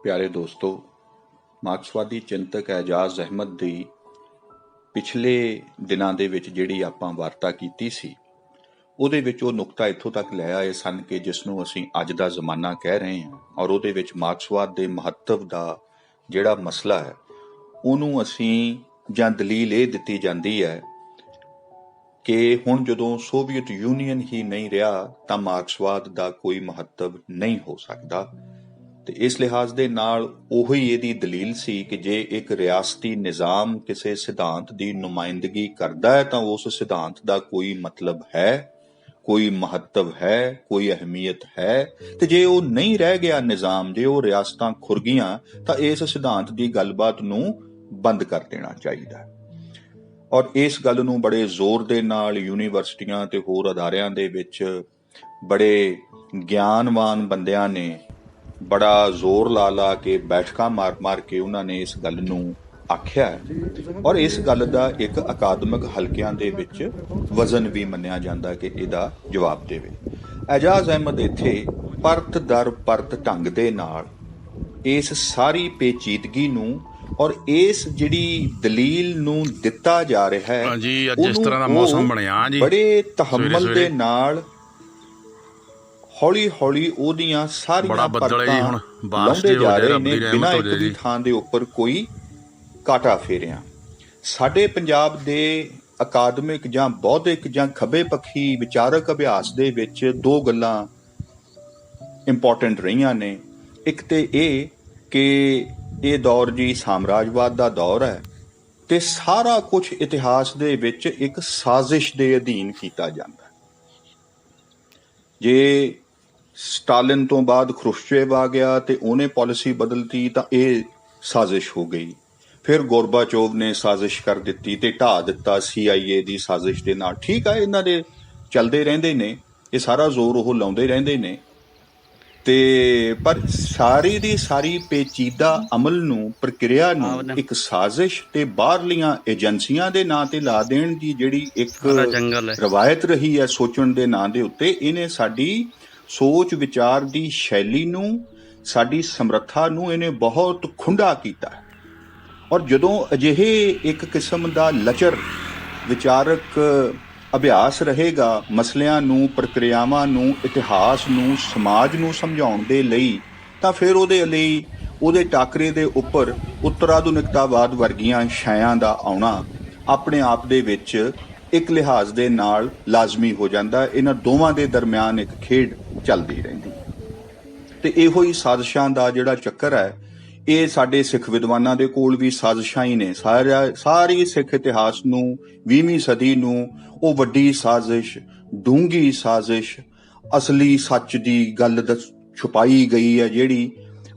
ਪਿਆਰੇ ਦੋਸਤੋ, ਮਾਰਕਸਵਾਦੀ ਚਿੰਤਕ ਐਜਾਜ਼ ਅਹਿਮਦ ਦੀ ਪਿਛਲੇ ਦਿਨਾਂ ਦੇ ਵਿੱਚ ਜਿਹੜੀ ਆਪਾਂ ਵਾਰਤਾ ਕੀਤੀ ਸੀ, ਉਹਦੇ ਵਿੱਚ ਉਹ ਨੁਕਤਾ ਇੱਥੋਂ ਤੱਕ ਲੈ ਆਏ ਸਨ ਕਿ ਜਿਸ ਨੂੰ ਅਸੀਂ ਅੱਜ ਦਾ ਜ਼ਮਾਨਾ ਕਹਿ ਰਹੇ ਹਾਂ, ਔਰ ਉਹਦੇ ਵਿੱਚ ਮਾਰਕਸਵਾਦ ਦੇ ਮਹੱਤਵ ਦਾ ਜਿਹੜਾ ਮਸਲਾ ਹੈ ਉਹਨੂੰ ਅਸੀਂ ਜਾਂ ਦਲੀਲ ਇਹ ਦਿੱਤੀ ਜਾਂਦੀ ਹੈ ਕਿ ਹੁਣ ਜਦੋਂ ਸੋਵੀਅਤ ਯੂਨੀਅਨ ਹੀ ਨਹੀਂ ਰਿਹਾ ਤਾਂ ਮਾਰਕਸਵਾਦ ਦਾ ਕੋਈ ਮਹੱਤਵ ਨਹੀਂ ਹੋ ਸਕਦਾ। ਤੇ ਇਸ ਲਿਹਾਜ਼ ਦੇ ਨਾਲ ਉਹੀ ਇਹਦੀ ਦਲੀਲ ਸੀ ਕਿ ਜੇ ਇੱਕ ਰਿਆਸਤੀ ਨਿਜ਼ਾਮ ਕਿਸੇ ਸਿਧਾਂਤ ਦੀ ਨੁਮਾਇੰਦਗੀ ਕਰਦਾ ਹੈ ਤਾਂ ਉਸ ਸਿਧਾਂਤ ਦਾ ਕੋਈ ਮਤਲਬ ਹੈ, ਕੋਈ ਮਹੱਤਵ ਹੈ, ਕੋਈ ਅਹਿਮੀਅਤ ਹੈ। ਤੇ ਜੇ ਉਹ ਨਹੀਂ ਰਹਿ ਗਿਆ ਨਿਜ਼ਾਮ, ਜੇ ਉਹ ਰਿਆਸਤਾਂ ਖੁਰ ਗਈਆਂ ਤਾਂ ਇਸ ਸਿਧਾਂਤ ਦੀ ਗੱਲਬਾਤ ਨੂੰ ਬੰਦ ਕਰ ਦੇਣਾ ਚਾਹੀਦਾ। ਔਰ ਇਸ ਗੱਲ ਨੂੰ ਬੜੇ ਜ਼ੋਰ ਦੇ ਨਾਲ ਯੂਨੀਵਰਸਿਟੀਆਂ ਤੇ ਹੋਰ ਅਦਾਰਿਆਂ ਦੇ ਵਿੱਚ ਬੜੇ ਗਿਆਨਵਾਨ ਬੰਦਿਆਂ ਨੇ ਬੜਾ ਜ਼ੋਰ ਲਾ ਕੇ ਬੈਠਕਾਂ ਮਾਰ ਕੇ ਉਹਨਾਂ ਨੇ ਇਸ ਗੱਲ ਨੂੰ ਆਖਿਆ, ਔਰ ਇਸ ਗੱਲ ਦਾ ਇੱਕ ਅਕਾਦਮਿਕ ਹਲਕਿਆਂ ਦੇ ਵਿੱਚ ਵਜ਼ਨ ਵੀ ਮੰਨਿਆ ਜਾਂਦਾ ਕਿ ਇਹਦਾ ਜਵਾਬ ਦੇਵੇ। ਐਜਾਜ਼ ਅਹਿਮਦ ਇੱਥੇ ਪਰਤ ਦਰ ਪਰਤ ਢੰਗ ਦੇ ਨਾਲ ਇਸ ਸਾਰੀ ਪੇਚੀਦਗੀ ਨੂੰ ਔਰ ਇਸ ਜਿਹੜੀ ਦਲੀਲ ਨੂੰ ਦਿੱਤਾ ਜਾ ਰਿਹਾ ਹੈ ਜੀ, ਅੱਜ ਇਸ ਤਰ੍ਹਾਂ ਦਾ ਮੌਸਮ ਬਣਿਆ ਜੀ, ਬੜੇ ਤਹੱਮਲ ਦੇ ਨਾਲ ਹੌਲੀ ਹੌਲੀ ਉਹਦੀਆਂ ਸਾਰੀਆਂ ਪਰਤਾਂ ਲਾਉਂਦੇ ਜਾ ਰਹੇ ਨੇ ਬਿਨਾਂ ਇੱਕ ਵੀ ਥਾਂ ਦੇ ਉੱਪਰ ਕੋਈ ਕਾਟਾ ਫੇਰਿਆ। ਸਾਡੇ ਪੰਜਾਬ ਦੇ ਅਕਾਦਮਿਕ ਜਾਂ ਬੌਧਿਕ ਜਾਂ ਖੱਬੇ ਪੱਖੀ ਵਿਚਾਰਕ ਅਭਿਆਸ ਦੇ ਵਿੱਚ ਦੋ ਗੱਲਾਂ ਇੰਪੋਰਟੈਂਟ ਰਹੀਆਂ ਨੇ। ਇੱਕ ਤੇ ਇਹ ਕਿ ਇਹ ਦੌਰ ਜੀ ਸਾਮਰਾਜਵਾਦ ਦਾ ਦੌਰ ਹੈ ਤੇ ਸਾਰਾ ਕੁਝ ਇਤਿਹਾਸ ਦੇ ਵਿੱਚ ਇੱਕ ਸਾਜ਼ਿਸ਼ ਦੇ ਅਧੀਨ ਕੀਤਾ ਜਾਂਦਾ। ਜੇ ਸਟਾਲਿਨ ਤੋਂ ਬਾਅਦ ਖਰੁਸ਼ਚੇਵ ਆ ਗਿਆ ਤੇ ਉਹਨੇ ਪਾਲਿਸੀ ਬਦਲਤੀ ਤਾਂ ਇਹ ਸਾਜ਼ਿਸ਼ ਹੋ ਗਈ। ਫਿਰ ਗੋਰਬਾਚੋਵ ਨੇ ਸਾਜ਼ਿਸ਼ ਕਰ ਦਿੱਤੀ ਤੇ ਢਾਹ ਦਿੱਤਾ CIA ਦੀ ਸਾਜ਼ਿਸ਼ ਦੇ ਨਾਲ। ਠੀਕ ਆ, ਇਹਨਾਂ ਦੇ ਚੱਲਦੇ ਰਹਿੰਦੇ ਨੇ, ਇਹ ਸਾਰਾ ਜ਼ੋਰ ਉਹ ਲਾਉਂਦੇ ਰਹਿੰਦੇ ਨੇ ਤੇ ਪਰ ਸਾਰੀ ਦੀ ਸਾਰੀ ਪੇਚੀਦਾ ਅਮਲ ਨੂੰ, ਪ੍ਰਕਿਰਿਆ ਨੂੰ ਇੱਕ ਸਾਜ਼ਿਸ਼ ਤੇ ਬਾਹਰਲੀਆਂ ਏਜੰਸੀਆਂ ਦੇ ਨਾਂ ਤੇ ਲਾ ਦੇਣ ਦੀ ਜਿਹੜੀ ਇੱਕ ਰਵਾਇਤ ਰਹੀ ਹੈ ਸੋਚਣ ਦੇ ਨਾਂ ਦੇ ਉੱਤੇ, ਇਹਨੇ ਸਾਡੀ ਸੋਚ ਵਿਚਾਰ ਦੀ ਸ਼ੈਲੀ ਨੂੰ, ਸਾਡੀ ਸਮਰੱਥਾ ਨੂੰ ਇਹਨੇ ਬਹੁਤ ਖੁੰਡਾ ਕੀਤਾ। ਔਰ ਜਦੋਂ ਅਜਿਹੇ ਇੱਕ ਕਿਸਮ ਦਾ ਲਚਰ ਵਿਚਾਰਕ ਅਭਿਆਸ ਰਹੇਗਾ ਮਸਲਿਆਂ ਨੂੰ, ਪ੍ਰਕਿਰਿਆਵਾਂ ਨੂੰ, ਇਤਿਹਾਸ ਨੂੰ, ਸਮਾਜ ਨੂੰ ਸਮਝਾਉਣ ਦੇ ਲਈ, ਤਾਂ ਫਿਰ ਉਹਦੇ ਲਈ ਉਹਦੇ ਟਾਕਰੇ ਦੇ ਉੱਪਰ ਉੱਤਰਾਧੁਨਿਕਤਾਵਾਦ ਵਰਗੀਆਂ ਛਾਇਆਂ ਦਾ ਆਉਣਾ ਆਪਣੇ ਆਪ ਦੇ ਵਿੱਚ ਇੱਕ ਲਿਹਾਜ਼ ਦੇ ਨਾਲ ਲਾਜ਼ਮੀ ਹੋ ਜਾਂਦਾ। ਇਹਨਾਂ ਦੋਵਾਂ ਦੇ ਦਰਮਿਆਨ ਇੱਕ ਖੇਡ ਚੱਲਦੀ ਰਹਿੰਦੀ ਤੇ ਇਹੋ ਹੀ ਸਾਜ਼ਿਸ਼ਾਂ ਦਾ ਜਿਹੜਾ ਚੱਕਰ ਹੈ, ਇਹ ਸਾਡੇ ਸਿੱਖ ਵਿਦਵਾਨਾਂ ਦੇ ਕੋਲ ਵੀ ਸਾਜ਼ਿਸ਼ਾਂ ਹੀ ਨੇ। ਸਾਰੀ ਸਿੱਖ ਇਤਿਹਾਸ ਨੂੰ, 20ਵੀਂ ਸਦੀ ਨੂੰ ਉਹ ਵੱਡੀ ਸਾਜ਼ਿਸ਼, ਡੂੰਘੀ ਸਾਜ਼ਿਸ਼, ਅਸਲੀ ਸੱਚ ਦੀ ਗੱਲ ਛੁਪਾਈ ਗਈ ਹੈ ਜਿਹੜੀ,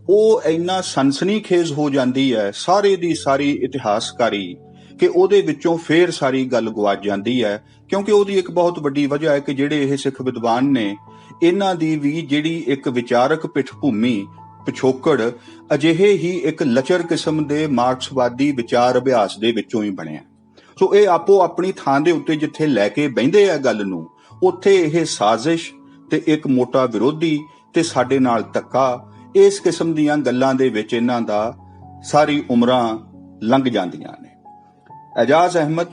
ਉਹ ਇੰਨਾ ਸਨਸਨੀਖੇਜ਼ ਹੋ ਜਾਂਦੀ ਹੈ ਸਾਰੇ ਦੀ ਸਾਰੀ ਇਤਿਹਾਸਕਾਰੀ ਕਿ ਉਹਦੇ ਵਿੱਚੋਂ ਫੇਰ ਸਾਰੀ ਗੱਲ ਗਵਾਚ ਜਾਂਦੀ ਹੈ। ਕਿਉਂਕਿ ਉਹਦੀ ਇੱਕ ਬਹੁਤ ਵੱਡੀ ਵਜ੍ਹਾ ਹੈ ਕਿ ਜਿਹੜੇ ਇਹ ਸਿੱਖ ਵਿਦਵਾਨ ਨੇ, ਇਹਨਾਂ ਦੀ ਵੀ ਜਿਹੜੀ ਇੱਕ ਵਿਚਾਰਕ ਪਿੱਠ ਭੂਮੀ, ਪਿਛੋਕੜ ਅਜਿਹੇ ਹੀ ਇੱਕ ਲਚਰ ਕਿਸਮ ਦੇ ਮਾਰਕਸਵਾਦੀ ਵਿਚਾਰ ਅਭਿਆਸ ਦੇ ਵਿੱਚੋਂ ਹੀ ਬਣਿਆ। ਸੋ ਇਹ ਆਪੋ ਆਪਣੀ ਥਾਂ ਦੇ ਉੱਤੇ ਜਿੱਥੇ ਲੈ ਕੇ ਬਹਿੰਦੇ ਆ ਗੱਲ ਨੂੰ, ਉੱਥੇ ਇਹ ਸਾਜ਼ਿਸ਼ ਤੇ ਇੱਕ ਮੋਟਾ ਵਿਰੋਧੀ ਤੇ ਸਾਡੇ ਨਾਲ ਧੱਕਾ, ਇਸ ਕਿਸਮ ਦੀਆਂ ਗੱਲਾਂ ਦੇ ਵਿੱਚ ਇਹਨਾਂ ਦਾ ਸਾਰੀ ਉਮਰਾਂ ਲੰਘ ਜਾਂਦੀਆਂ ਨੇ। ਐਜਾਜ਼ ਅਹਿਮਦ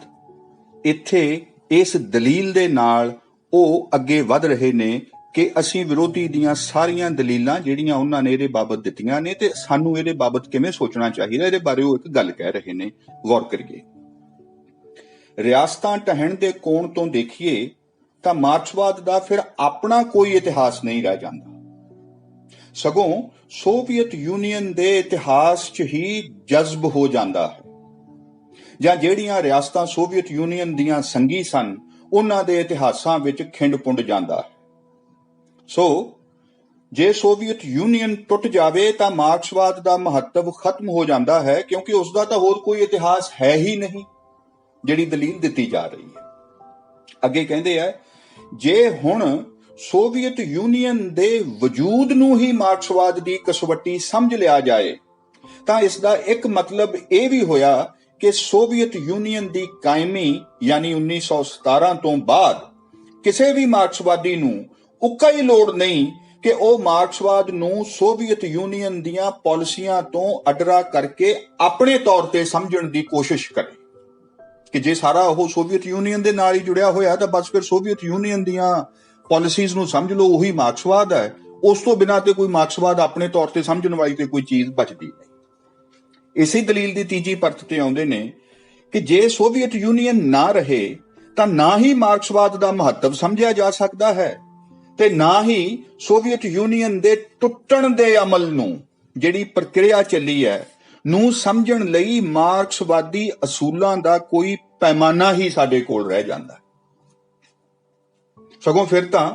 ਇੱਥੇ ਇਸ ਦਲੀਲ ਦੇ ਨਾਲ ਉਹ ਅੱਗੇ ਵਧ ਰਹੇ ਨੇ ਕਿ ਅਸੀਂ ਵਿਰੋਧੀ ਦੀਆਂ ਸਾਰੀਆਂ ਦਲੀਲਾਂ ਜਿਹੜੀਆਂ ਉਹਨਾਂ ਨੇ ਇਹਦੇ ਬਾਬਤ ਦਿੱਤੀਆਂ ਨੇ ਤੇ ਸਾਨੂੰ ਇਹਦੇ ਬਾਬਤ ਕਿਵੇਂ ਸੋਚਣਾ ਚਾਹੀਦਾ, ਇਹਦੇ ਬਾਰੇ ਉਹ ਇੱਕ ਗੱਲ ਕਹਿ ਰਹੇ ਨੇ। ਗੌਰ ਕਰੀਏ, ਰਿਆਸਤਾਂ ਢਹਿਣ ਦੇ ਕੋਣ ਤੋਂ ਦੇਖੀਏ ਤਾਂ ਮਾਰਕਸਵਾਦ ਦਾ ਫਿਰ ਆਪਣਾ ਕੋਈ ਇਤਿਹਾਸ ਨਹੀਂ ਰਹਿ ਜਾਂਦਾ, ਸਗੋਂ ਸੋਵੀਅਤ ਯੂਨੀਅਨ ਦੇ ਇਤਿਹਾਸ 'ਚ ਹੀ ਜਜ਼ਬ ਹੋ ਜਾਂਦਾ ਹੈ। ਜਾਂ ਜਿਹੜੀਆਂ ਰਿਆਸਤਾਂ ਸੋਵੀਅਤ ਯੂਨੀਅਨ ਦੀਆਂ ਸੰਗੀ ਸਨ, ਉਹਨਾਂ ਦੇ ਇਤਿਹਾਸਾਂ ਵਿੱਚ ਖਿੰਡ ਪੁੰਡ ਜਾਂਦਾ ਹੈ। ਸੋ ਜੇ ਸੋਵੀਅਤ ਯੂਨੀਅਨ ਟੁੱਟ ਜਾਵੇ ਤਾਂ ਮਾਰਕਸਵਾਦ ਦਾ ਮਹੱਤਵ ਖਤਮ ਹੋ ਜਾਂਦਾ ਹੈ, ਕਿਉਂਕਿ ਉਸ ਦਾ ਤਾਂ ਹੋਰ ਕੋਈ ਇਤਿਹਾਸ ਹੈ ਹੀ ਨਹੀਂ, ਜਿਹੜੀ ਦਲੀਲ ਦਿੱਤੀ ਜਾ ਰਹੀ ਹੈ। ਅੱਗੇ ਕਹਿੰਦੇ ਆ, ਜੇ ਹੁਣ ਸੋਵੀਅਤ ਯੂਨੀਅਨ ਦੇ ਵਜੂਦ ਨੂੰ ਹੀ ਮਾਰਕਸਵਾਦ ਦੀ ਕਸਵੱਟੀ ਸਮਝ ਲਿਆ ਜਾਏ ਤਾਂ ਇਸ ਦਾ ਇੱਕ ਮਤਲਬ ਇਹ ਵੀ ਹੋਇਆ ਕਿ ਸੋਵੀਅਤ ਯੂਨੀਅਨ ਦੀ ਕਾਇਮੀ ਯਾਨੀ 1917 ਤੋਂ ਬਾਅਦ ਕਿਸੇ ਵੀ ਮਾਰਕਸਵਾਦੀ ਨੂੰ ਉੱਕਾ ਹੀ ਲੋੜ ਨਹੀਂ ਕਿ ਉਹ ਮਾਰਕਸਵਾਦ ਨੂੰ ਸੋਵੀਅਤ ਯੂਨੀਅਨ ਦੀਆਂ ਪਾਲਿਸੀਆਂ ਤੋਂ ਅਡਰਾ ਕਰਕੇ ਆਪਣੇ ਤੌਰ ਤੇ ਸਮਝਣ ਦੀ ਕੋਸ਼ਿਸ਼ ਕਰੇ ਕਿ ਜੇ ਸਾਰਾ ਉਹ ਸੋਵੀਅਤ ਯੂਨੀਅਨ ਦੇ ਨਾਲ ਹੀ ਜੁੜਿਆ ਹੋਇਆ ਤਾਂ ਬਸ ਫਿਰ ਸੋਵੀਅਤ ਯੂਨੀਅਨ ਦੀਆਂ ਪਾਲਿਸੀਜ਼ ਨੂੰ ਸਮਝ ਲਓ, ਉਹੀ ਮਾਰਕਸਵਾਦ ਹੈ। ਉਸ ਤੋਂ ਬਿਨਾਂ ਤੇ ਕੋਈ ਮਾਰਕਸਵਾਦ ਆਪਣੇ ਤੌਰ ਤੇ ਸਮਝਣ ਵਾਲੀ ਤੇ ਕੋਈ ਚੀਜ਼ ਬਚਦੀ ਨਹੀਂ। ਇਸੇ ਦਲੀਲ ਦੀ ਤੀਜੀ ਪਰਤ ਤੇ ਆਉਂਦੇ ਨੇ ਕਿ ਜੇ ਸੋਵੀਅਤ ਯੂਨੀਅਨ ਨਾ ਰਹੇ ਤਾਂ ਨਾ ਹੀ ਮਾਰਕਸਵਾਦ ਦਾ ਮਹੱਤਵ ਸਮਝਿਆ ਜਾ ਸਕਦਾ ਹੈ ਤੇ ਨਾ ਹੀ ਸੋਵੀਅਤ ਯੂਨੀਅਨ ਦੇ ਟੁੱਟਣ ਦੇ ਅਮਲ ਨੂੰ, ਜਿਹੜੀ ਪ੍ਰਕਿਰਿਆ ਚੱਲੀ ਹੈ, ਨੂੰ ਸਮਝਣ ਲਈ ਮਾਰਕਸਵਾਦੀ ਅਸੂਲਾਂ ਦਾ ਕੋਈ ਪੈਮਾਨਾ ਹੀ ਸਾਡੇ ਕੋਲ ਰਹਿ ਜਾਂਦਾ। ਸਗੋਂ ਫਿਰ ਤਾਂ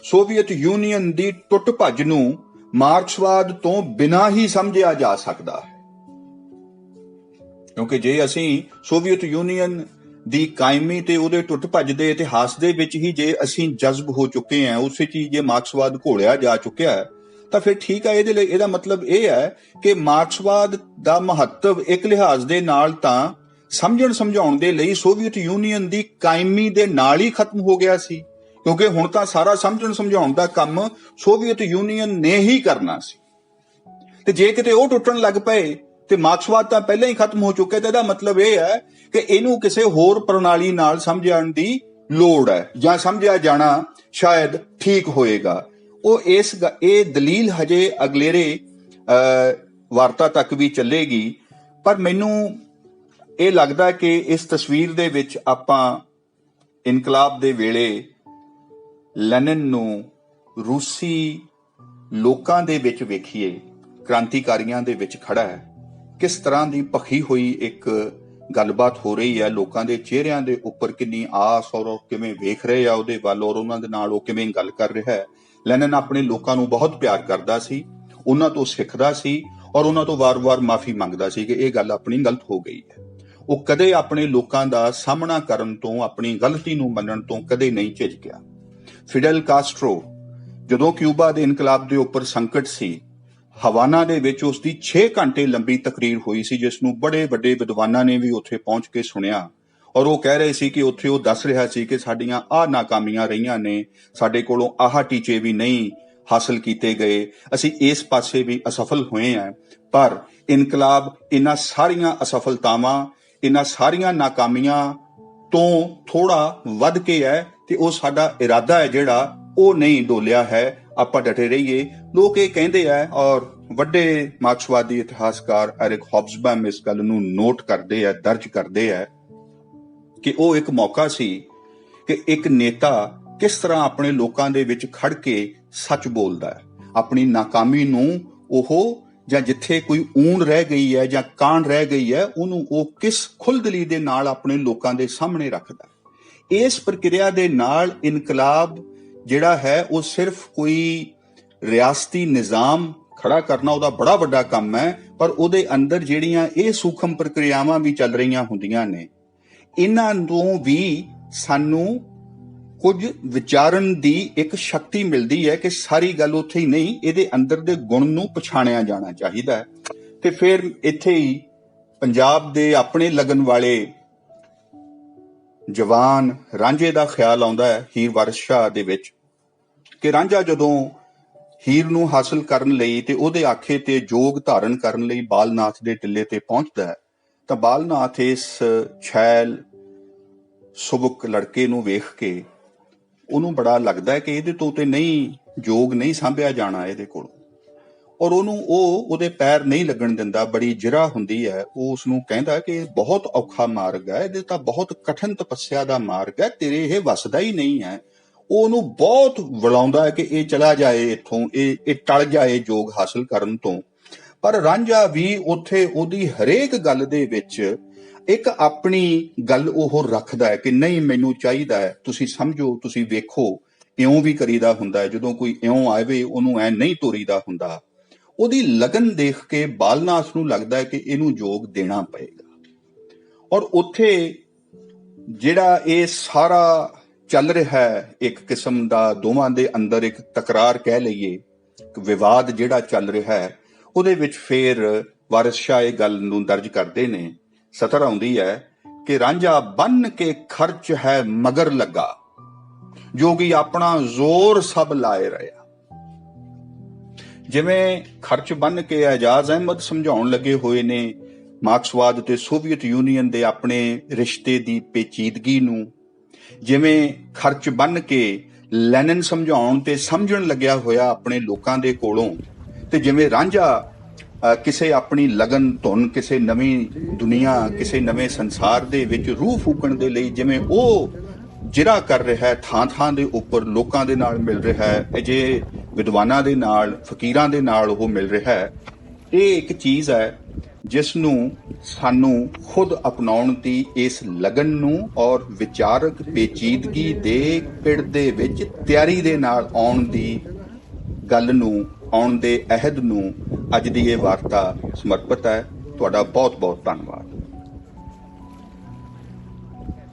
ਸੋਵੀਅਤ ਯੂਨੀਅਨ ਦੀ ਟੁੱਟ ਭੱਜ ਨੂੰ ਮਾਰਕਸਵਾਦ ਤੋਂ ਬਿਨਾਂ ਹੀ ਸਮਝਿਆ ਜਾ ਸਕਦਾ ਹੈ, ਕਿਉਂਕਿ ਜੇ ਅਸੀਂ ਸੋਵੀਅਤ ਯੂਨੀਅਨ ਦੀ ਕਾਇਮੀ ਤੇ ਉਹਦੇ ਟੁੱਟ ਭੱਜ ਦੇ ਇਤਿਹਾਸ ਦੇ ਵਿੱਚ ਹੀ ਜੇ ਅਸੀਂ ਜਜ਼ਬ ਹੋ ਚੁੱਕੇ ਹਾਂ, ਉਸੇ ਚੀਜ਼ ਜੇ ਮਾਰਕਸਵਾਦ ਘੋਲਿਆ ਜਾ ਚੁੱਕਿਆ ਹੈ, ਤਾਂ ਫਿਰ ਠੀਕ ਹੈ। ਇਹਦੇ ਲਈ ਇਹਦਾ ਮਤਲਬ ਇਹ ਹੈ ਕਿ ਮਾਰਕਸਵਾਦ ਦਾ ਮਹੱਤਵ ਇੱਕ ਲਿਹਾਜ਼ ਦੇ ਨਾਲ ਤਾਂ ਸਮਝਣ ਸਮਝਾਉਣ ਦੇ ਲਈ ਸੋਵੀਅਤ ਯੂਨੀਅਨ ਦੀ ਕਾਇਮੀ ਦੇ ਨਾਲ ਹੀ ਖਤਮ ਹੋ ਗਿਆ ਸੀ, ਕਿਉਂਕਿ ਹੁਣ ਤਾਂ ਸਾਰਾ ਸਮਝਣ ਸਮਝਾਉਣ ਦਾ ਕੰਮ ਸੋਵੀਅਤ ਯੂਨੀਅਨ ਨੇ ਹੀ ਕਰਨਾ ਸੀ। ਤੇ ਜੇ ਕਿਤੇ ਉਹ ਟੁੱਟਣ ਲੱਗ ਪਏ ਤੇ ਮਾਰਕਸਵਾਦ ਤਾਂ ਪਹਿਲਾਂ ਹੀ ਖਤਮ ਹੋ ਚੁੱਕਿਆ, ਤੇ ਇਹਦਾ ਮਤਲਬ ਇਹ ਹੈ ਕਿ ਇਹਨੂੰ ਕਿਸੇ ਹੋਰ ਪ੍ਰਣਾਲੀ ਨਾਲ ਸਮਝਣ ਦੀ ਲੋੜ ਹੈ, ਜਾਂ ਸਮਝਿਆ ਜਾਣਾ ਸ਼ਾਇਦ ਠੀਕ ਹੋਏਗਾ। ਇਹ ਦਲੀਲ ਹਜੇ ਅਗਲੇਰੇ ਵਾਰਤਾ ਤੱਕ ਵੀ ਚੱਲੇਗੀ, ਪਰ ਮੈਨੂੰ ਇਹ ਲੱਗਦਾ ਕਿ ਇਸ ਤਸਵੀਰ ਦੇ ਵਿੱਚ ਆਪਾਂ ਇਨਕਲਾਬ ਦੇ ਵੇਲੇ ਲੈਨਿਨ ਨੂੰ ਰੂਸੀ ਲੋਕਾਂ ਦੇ ਵਿੱਚ ਵੇਖੀਏ, ਕ੍ਰਾਂਤੀਕਾਰੀਆਂ ਦੇ ਵਿੱਚ ਖੜਾ ਹੈ, ਕਿਸ ਤਰ੍ਹਾਂ ਦੀ ਭਖੀ ਹੋਈ ਇੱਕ ਗੱਲਬਾਤ ਹੋ ਰਹੀ ਹੈ, ਲੋਕਾਂ ਦੇ ਚਿਹਰਿਆਂ ਦੇ ਉੱਪਰ ਕਿੰਨੀ ਆਸ ਔਰ ਕਿਵੇਂ ਵੇਖ ਰਹੇ ਆ ਉਹਦੇ ਵੱਲ, ਔਰ ਉਹਨਾਂ ਦੇ ਨਾਲ ਉਹ ਕਿਵੇਂ ਗੱਲ ਕਰ ਰਿਹਾ ਹੈ। ਲੈਨਿਨ ਆਪਣੇ ਲੋਕਾਂ ਨੂੰ ਬਹੁਤ ਪਿਆਰ ਕਰਦਾ ਸੀ, ਉਹਨਾਂ ਤੋਂ ਸਿੱਖਦਾ ਸੀ ਔਰ ਉਹਨਾਂ ਤੋਂ ਵਾਰ-ਵਾਰ ਮਾਫੀ ਮੰਗਦਾ ਸੀ ਕਿ ਇਹ ਗੱਲ ਆਪਣੀ ਗਲਤ ਹੋ ਗਈ ਹੈ। ਉਹ ਕਦੇ ਆਪਣੇ ਲੋਕਾਂ ਦਾ ਸਾਹਮਣਾ ਕਰਨ ਤੋਂ, ਆਪਣੀ ਗਲਤੀ ਨੂੰ ਮੰਨਣ ਤੋਂ ਕਦੇ ਨਹੀਂ ਝਿਜਕਿਆ। ਫਿਡਲ ਕਾਸਟਰੋ ਜਦੋਂ ਕਿਊਬਾ ਦੇ ਇਨਕਲਾਬ ਦੇ ਉੱਪਰ ਸੰਕਟ ਸੀ, ਹਵਾਨਾ ਦੇ ਵਿੱਚ ਉਸ ਦੀ 6 ਘੰਟੇ ਲੰਬੀ ਤਕਰੀਰ ਹੋਈ ਸੀ, ਜਿਸ ਨੂੰ ਬੜੇ ਵੱਡੇ ਵਿਦਵਾਨਾਂ ਨੇ ਵੀ ਉੱਥੇ ਪਹੁੰਚ ਕੇ ਸੁਣਿਆ, ਔਰ ਉਹ ਕਹਿ ਰਹੇ ਸੀ ਕਿ ਉੱਥੇ ਉਹ ਦੱਸ ਰਿਹਾ ਸੀ ਕਿ ਸਾਡੀਆਂ ਆਹ ਨਾਕਾਮੀਆਂ ਰਹੀਆਂ ਨੇ, ਸਾਡੇ ਕੋਲੋਂ ਆਹ ਟੀਚੇ ਵੀ ਨਹੀਂ ਹਾਸਲ ਕੀਤੇ ਗਏ, ਅਸੀਂ ਇਸ ਪਾਸੇ ਵੀ ਅਸਫਲ ਹੋਏ ਹਾਂ। ਪਰ ਇਨਕਲਾਬ ਇਹਨਾਂ ਸਾਰੀਆਂ ਅਸਫਲਤਾਵਾਂ, ਇਹਨਾਂ ਸਾਰੀਆਂ ਨਾਕਾਮੀਆਂ ਤੋਂ ਥੋੜਾ ਵੱਧ ਕੇ ਹੈ, ਤੇ ਉਹ ਸਾਡਾ ਇਰਾਦਾ ਹੈ ਜਿਹੜਾ ਉਹ ਨਹੀਂ ਡੋਲਿਆ ਹੈ, ਆਪਾਂ ਡਟੇ ਰਹੀਏ। ਲੋਕ ਇਹ ਕਹਿੰਦੇ ਆ, ਔਰ ਵੱਡੇ ਮਾਰਕਸਵਾਦੀ ਇਤਿਹਾਸਕਾਰ ਐਰਿਕ ਹੌਬਸਬੈਮ ਇਸ ਗੱਲ ਨੂੰ ਨੋਟ ਕਰਦੇ ਆ, ਦਰਜ ਕਰਦੇ ਆ ਕਿ ਉਹ ਇੱਕ ਮੌਕਾ ਸੀ ਕਿ ਇੱਕ ਨੇਤਾ ਕਿਸ ਤਰ੍ਹਾਂ ਆਪਣੇ ਲੋਕਾਂ ਦੇ ਵਿੱਚ ਖੜ ਕੇ ਸੱਚ ਬੋਲਦਾ ਹੈ, ਆਪਣੀ ਨਾਕਾਮੀ ਨੂੰ ਉਹ, ਜਾਂ ਜਿੱਥੇ ਕੋਈ ਊਣ ਰਹਿ ਗਈ ਹੈ ਜਾਂ ਕਾਣ ਰਹਿ ਗਈ ਹੈ, ਉਹਨੂੰ ਉਹ ਕਿਸ ਖੁੱਲਦਲੀ ਦੇ ਨਾਲ ਆਪਣੇ ਲੋਕਾਂ ਦੇ ਸਾਹਮਣੇ ਰੱਖਦਾ। ਇਸ ਪ੍ਰਕਿਰਿਆ ਦੇ ਨਾਲ ਇਨਕਲਾਬ ਜਿਹੜਾ ਹੈ ਉਹ ਸਿਰਫ ਕੋਈ ਰਿਆਸਤੀ ਨਿਜ਼ਾਮ ਖੜਾ ਕਰਨਾ ਉਹਦਾ ਬੜਾ ਵੱਡਾ ਕੰਮ ਹੈ, ਪਰ ਉਹਦੇ ਅੰਦਰ ਜਿਹੜੀਆਂ ਇਹ ਸੂਖਮ ਪ੍ਰਕਿਰਿਆਵਾਂ ਵੀ ਚੱਲ ਰਹੀਆਂ ਹੁੰਦੀਆਂ ਨੇ, ਇਹਨਾਂ ਤੋਂ ਵੀ ਸਾਨੂੰ ਕੁਝ ਵਿਚਾਰਨ ਦੀ ਇੱਕ ਸ਼ਕਤੀ ਮਿਲਦੀ ਹੈ ਕਿ ਸਾਰੀ ਗੱਲ ਉੱਥੇ ਹੀ ਨਹੀਂ, ਇਹਦੇ ਅੰਦਰ ਦੇ ਗੁਣ ਨੂੰ ਪਛਾਣਿਆ ਜਾਣਾ ਚਾਹੀਦਾ ਹੈ। ਤੇ ਫਿਰ ਇੱਥੇ ਹੀ ਪੰਜਾਬ ਦੇ ਆਪਣੇ ਲੱਗਣ ਵਾਲੇ ਜਵਾਨ ਰਾਂਝੇ ਦਾ ਖਿਆਲ ਆਉਂਦਾ ਹੈ ਹੀਰ ਵਾਰਿਸ ਸ਼ਾਹ ਦੇ ਵਿੱਚ, ਕਿ ਰਾਂਝਾ ਜਦੋਂ ਹੀਰ ਨੂੰ ਹਾਸਲ ਕਰਨ ਲਈ ਤੇ ਉਹਦੇ ਆਖੇ ਤੇ ਜੋਗ ਧਾਰਨ ਕਰਨ ਲਈ ਬਾਲਨਾਥ ਦੇ ਟਿੱਲੇ ਤੇ ਪਹੁੰਚਦਾ ਹੈ, ਤਾਂ ਬਾਲਨਾਥ ਇਸ ਛੈਲ ਸੁਬਕ ਲੜਕੇ ਨੂੰ ਵੇਖ ਕੇ ਉਹਨੂੰ ਬੜਾ ਲੱਗਦਾ ਹੈ ਕਿ ਇਹਦੇ ਤੋਂ ਤੇ ਨਹੀਂ, ਜੋਗ ਨਹੀਂ ਸਾਂਭਿਆ ਜਾਣਾ ਇਹਦੇ ਕੋਲ, ਔਰ ਉਹਦੇ ਪੈਰ ਨਹੀਂ ਲੱਗਣ ਦਿੰਦਾ। ਬੜੀ ਜਿਰਾ ਹੁੰਦੀ ਹੈ, ਉਹ ਉਸਨੂੰ ਕਹਿੰਦਾ ਕਿ ਇਹ ਬਹੁਤ ਔਖਾ ਮਾਰਗ ਹੈ, ਇਹਦੇ ਤਾਂ ਬਹੁਤ ਕਠਿਨ ਤਪੱਸਿਆ ਦਾ ਮਾਰਗ ਹੈ, ਤੇਰੇ ਇਹ ਵਸਦਾ ਹੀ ਨਹੀਂ ਹੈ। ਉਹ ਉਹਨੂੰ ਬਹੁਤ ਵਲਾਉਂਦਾ ਹੈ ਕਿ ਇਹ ਚਲਾ ਜਾਏ ਇੱਥੋਂ, ਇਹ ਟਲ ਜਾਏ ਜੋਗ ਹਾਸਲ ਕਰਨ ਤੋਂ। ਪਰ ਰਾਂਝਾ ਵੀ ਉੱਥੇ ਉਹਦੀ ਹਰੇਕ ਗੱਲ ਦੇ ਵਿੱਚ ਇੱਕ ਆਪਣੀ ਗੱਲ ਉਹ ਰੱਖਦਾ ਹੈ ਕਿ ਨਹੀਂ, ਮੈਨੂੰ ਚਾਹੀਦਾ ਹੈ, ਤੁਸੀਂ ਸਮਝੋ, ਤੁਸੀਂ ਵੇਖੋ, ਇਉਂ ਵੀ ਕਰੀਦਾ ਹੁੰਦਾ ਹੈ, ਜਦੋਂ ਕੋਈ ਇਉਂ ਆਵੇ ਉਹਨੂੰ ਐ ਨਹੀਂ ਤੋਰੀਦਾ ਹੁੰਦਾ। ਉਹਦੀ ਲਗਨ ਦੇਖ ਕੇ ਬਾਲਨਾਥ ਨੂੰ ਲੱਗਦਾ ਹੈ ਕਿ ਇਹਨੂੰ ਜੋਗ ਦੇਣਾ ਪਏਗਾ। ਔਰ ਉੱਥੇ ਜਿਹੜਾ ਇਹ ਸਾਰਾ ਚੱਲ ਰਿਹਾ ਹੈ, ਇੱਕ ਕਿਸਮ ਦਾ ਦੋਵਾਂ ਦੇ ਅੰਦਰ ਇੱਕ ਤਕਰਾਰ ਕਹਿ ਲਈਏ, ਇੱਕ ਵਿਵਾਦ ਜਿਹੜਾ ਚੱਲ ਰਿਹਾ ਹੈ, ਉਹਦੇ ਵਿੱਚ ਫੇਰ ਵਾਰਿਸ ਸ਼ਾਹ ਇਹ ਗੱਲ ਨੂੰ ਦਰਜ ਕਰਦੇ ਨੇ। ਸਤਰ ਆਉਂਦੀ ਹੈ ਕਿ ਰਾਂਝਾ ਬੰਨ ਕੇ ਖਰਚ ਹੈ ਮਗਰ ਲੱਗਾ, ਜੋਗੀ ਆਪਣਾ ਜ਼ੋਰ ਸਭ ਲਾਏ ਰਿਹਾ। ਜਿਵੇਂ ਖਰਚ ਬੰਨ੍ਹ ਕੇ ਐਜਾਜ਼ ਅਹਿਮਦ ਸਮਝਾਉਣ ਲੱਗੇ ਹੋਏ ਨੇ ਮਾਰਕਸਵਾਦ ਤੇ ਸੋਵੀਅਤ ਯੂਨੀਅਨ ਦੇ ਆਪਣੇ ਰਿਸ਼ਤੇ ਦੀ ਪੇਚੀਦਗੀ ਨੂੰ, ਜਿਵੇਂ ਖਰਚ ਬੰਨ੍ਹ ਕੇ ਲੈਨਨ ਸਮਝਾਉਣ ਤੇ ਸਮਝਣ ਲੱਗਿਆ ਹੋਇਆ ਆਪਣੇ ਲੋਕਾਂ ਦੇ ਕੋਲੋਂ, ਤੇ ਜਿਵੇਂ ਰਾਂਝਾ ਕਿਸੇ ਆਪਣੀ ਲਗਨ ਧੁਨ ਕਿਸੇ ਨਵੀਂ ਦੁਨੀਆ, ਕਿਸੇ ਨਵੇਂ ਸੰਸਾਰ ਦੇ ਵਿੱਚ ਰੂਹ ਫੂਕਣ ਦੇ ਲਈ ਜਿਵੇਂ ਉਹ ਜਿਰਾ ਕਰ ਰਿਹਾ ਹੈ, ਥਾਂ ਥਾਂ ਦੇ ਉੱਪਰ ਲੋਕਾਂ ਦੇ ਨਾਲ ਮਿਲ ਰਿਹਾ ਹੈ, ਅਜੇ ਵਿਦਵਾਨਾਂ ਦੇ ਨਾਲ, ਫਕੀਰਾਂ ਦੇ ਨਾਲ ਉਹ ਮਿਲ ਰਿਹਾ ਹੈ। ਇਹ ਇੱਕ ਚੀਜ਼ ਹੈ ਜਿਸ ਨੂੰ ਸਾਨੂੰ ਖੁਦ ਅਪਣਾਉਣ ਦੀ, ਇਸ ਲਗਨ ਨੂੰ ਔਰ ਵਿਚਾਰਕ ਪੇਚੀਦਗੀ ਦੇ ਪਿੜ ਦੇ ਵਿੱਚ ਤਿਆਰੀ ਦੇ ਨਾਲ ਆਉਣ ਦੀ ਗੱਲ ਨੂੰ, ਆਉਣ ਦੇ ਅਹਿਦ ਨੂੰ ਅੱਜ ਦੀ ਇਹ ਵਾਰਤਾ ਸਮਰਪਿਤ ਹੈ। ਤੁਹਾਡਾ ਬਹੁਤ ਬਹੁਤ ਧੰਨਵਾਦ।